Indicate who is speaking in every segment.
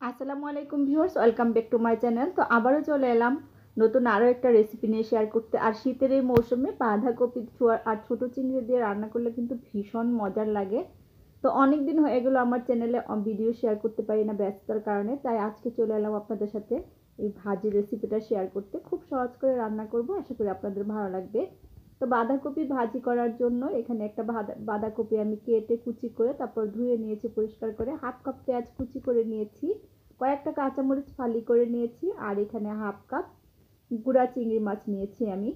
Speaker 1: আসসালামু আলাইকুম viewers, welcome back to my channel. তো আবারও চলে এলাম নতুন আরও একটা রেসিপি নিয়ে শেয়ার করতে। আর শীতের এই মৌসুমে বাঁধাকপি আর ছোটো চিংড়ি দিয়ে রান্না করলে কিন্তু ভীষণ মজার লাগে। তো অনেক দিন হয়ে গেলো আমার চ্যানেলে ভিডিও শেয়ার করতে পারি না ব্যস্ততার কারণে, তাই আজকে চলে এলাম আপনাদের সাথে এই ভাজি রেসিপিটা শেয়ার করতে। খুব সহজ করে রান্না করব, আশা করি আপনাদের ভালো লাগবে। তো বাঁধাকপি ভাজি করার জন্য এখানে একটা বাঁধাকপি আমি কেটে কুচি করে তারপর ধুয়ে নিয়েছি পরিষ্কার করে। হাফ কাপ পেঁয়াজ কুচি করে নিয়েছি, কয়েকটা কাঁচামরিচ ফালি করে নিয়েছি, আর এখানে হাফ কাপ গুঁড়া চিংড়ি মাছ নিয়েছি আমি।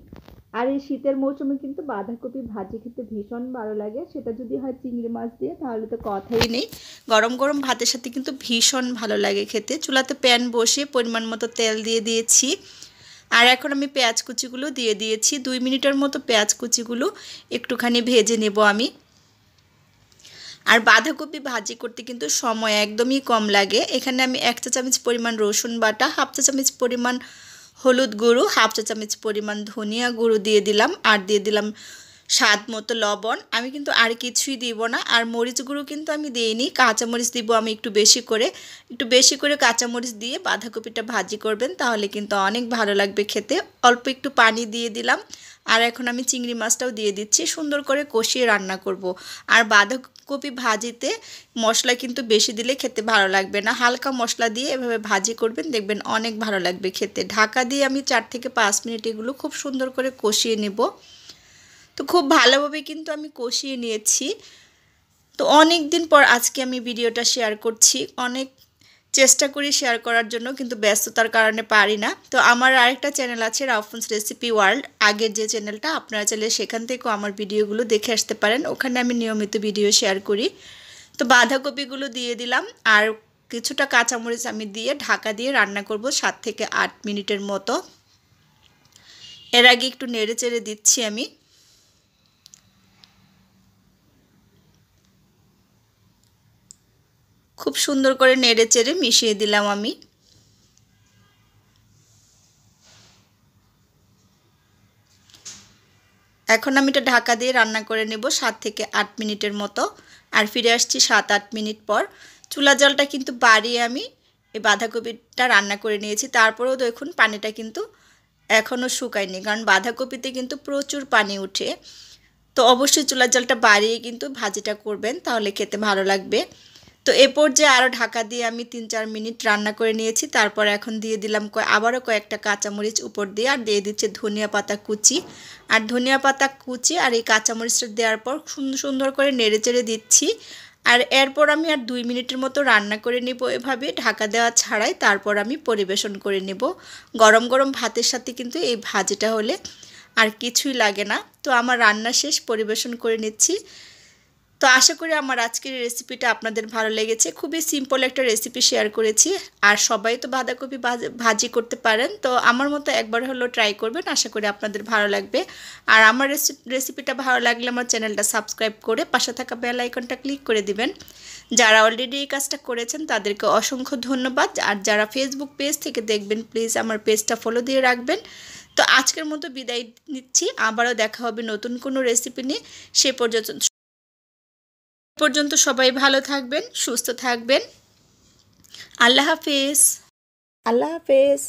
Speaker 1: আর এই শীতের মৌসুমে কিন্তু বাঁধাকপি ভাজি খেতে ভীষণ ভালো লাগে, সেটা যদি হয় চিংড়ি মাছ দিয়ে তাহলে তো কথাই নেই। গরম গরম ভাতের সাথে কিন্তু ভীষণ ভালো লাগে খেতে। চুলাতে প্যান বসিয়ে পরিমাণ মতো তেল দিয়ে দিয়েছি, আর এখন আমি পেঁয়াজ কুচিগুলো দিয়ে দিয়েছি। 2 মিনিটের মতো পেঁয়াজ কুচিগুলো একটুখানি ভেজে নেব আমি। আর বাঁধাকপি ভাজি করতে কিন্তু সময় একদমই কম লাগে। এখানে আমি 1 চা চামচ পরিমাণ রসুন বাটা, হাফ চা চামচ পরিমাণ হলুদ গুঁড়ো, হাফ চা চামচ পরিমাণ ধনিয়া গুঁড়ো দিয়ে দিলাম, আর দিয়ে দিলাম স্বাদ মতো লবণ। আমি কিন্তু আর কিছুই দিব না। আর মরিচ গুঁড়ো কিন্তু আমি দিইনি, কাঁচামরিচ দিব আমি একটু বেশি করে কাঁচামরিচ দিয়ে বাঁধাকপিটা ভাজি করবেন, তাহলে কিন্তু অনেক ভালো লাগবে খেতে। অল্প একটু পানি দিয়ে দিলাম, আর এখন আমি চিংড়ি মাছটাও দিয়ে দিচ্ছি। সুন্দর করে কষিয়ে রান্না করব। আর বাঁধাকপি ভাজিতে মশলা কিন্তু বেশি দিলে খেতে ভালো লাগবে না, হালকা মশলা দিয়ে এভাবে ভাজি করবেন, দেখবেন অনেক ভালো লাগবে খেতে। ঢাকা দিয়ে আমি 4 থেকে 5 মিনিট এগুলো খুব সুন্দর করে কষিয়ে নেব। তো খুব ভালোভাবে কিন্তু আমি কষিয়ে নিয়েছি। তো অনেক দিন পর আজকে আমি ভিডিওটা শেয়ার করছি। অনেক চেষ্টা করি শেয়ার করার জন্য, কিন্তু ব্যস্ততার কারণে পারি না। তো আমার আরেকটা চ্যানেল আছে, রাউফুন্স রেসিপি ওয়ার্ল্ড, আগের যে চ্যানেলটা, আপনারা চাইলে সেখান থেকেও আমার ভিডিওগুলো দেখে আসতে পারেন। ওখানে আমি নিয়মিত ভিডিও শেয়ার করি। তো বাঁধাকপিগুলো দিয়ে দিলাম, আর কিছুটা কাঁচামরিচ আমি দিয়ে ঢাকা দিয়ে রান্না করব 7 থেকে 8 মিনিটের মতো। এর আগে একটু নেড়ে চেড়ে দিচ্ছি আমি। খুব সুন্দর করে নেড়ে চেড়ে মিশিয়ে দিলাম আমি। এখন আমি এটা ঢাকা দিয়ে রান্না করে নেব 7 থেকে 8 মিনিটের মতো। আর ফিরে আসছি 7-8 মিনিট পর। চুলা জলটা কিন্তু বাড়িয়ে আমি এই বাঁধাকপিটা রান্না করে নিয়েছি। তারপরেও দেখুন পানিটা কিন্তু এখনও শুকায়নি, কারণ বাঁধাকপিতে কিন্তু প্রচুর পানি ওঠে। তো অবশ্যই চুলার জলটা বাড়িয়ে কিন্তু ভাজিটা করবেন, তাহলে খেতে ভালো লাগবে। তো এ পর্যায়ে আরও ঢাকা দিয়ে আমি 3-4 মিনিট রান্না করে নিয়েছি। তারপর এখন দিয়ে দিলাম আবারও কয়েকটা কাঁচামরিচ উপর দিয়ে, আর দিয়ে দিচ্ছে ধনিয়া পাতা কুচি। আর ধনিয়া পাতা কুচি আর এই কাঁচামরিচটা দেওয়ার পর সুন্দর করে নেড়ে চেড়ে দিচ্ছি। আর এরপর আমি আর 2 মিনিটের মতো রান্না করে নেব এভাবে ঢাকা দেওয়া ছাড়াই। তারপর আমি পরিবেশন করে নেব। গরম গরম ভাতের সাথে কিন্তু এই ভাজিটা হলে আর কিছুই লাগে না। তো আমার রান্না শেষ, পরিবেশন করে নিচ্ছি। তো আশা করি আমার আজকের রেসিপিটা আপনাদের ভালো লেগেছে। খুবই সিম্পল একটা রেসিপি শেয়ার করেছি, আর সবাই তো বাঁধাকপি ভাজি করতে পারেন। তো আমার মতো একবার হলেও ট্রাই করবেন, আশা করি আপনাদের ভালো লাগবে। আর আমার রেসিপিটা ভালো লাগলে আমার চ্যানেলটা সাবস্ক্রাইব করে পাশে থাকা বেল আইকনটা ক্লিক করে দিবেন। যারা অলরেডি এই কাজটা করেছেন তাদেরকে অসংখ্য ধন্যবাদ। আর যারা ফেসবুক পেজ থেকে দেখবেন, প্লিজ আমার পেজটা ফলো দিয়ে রাখবেন। তো আজকের মতো বিদায় নিচ্ছি, আবারও দেখা হবে নতুন কোনো রেসিপি নিয়ে। সে পর্যন্ত সবাই ভালো থাকবেন, সুস্থ থাকবেন। আল্লাহ হাফেজ। আল্লাহ হাফেজ।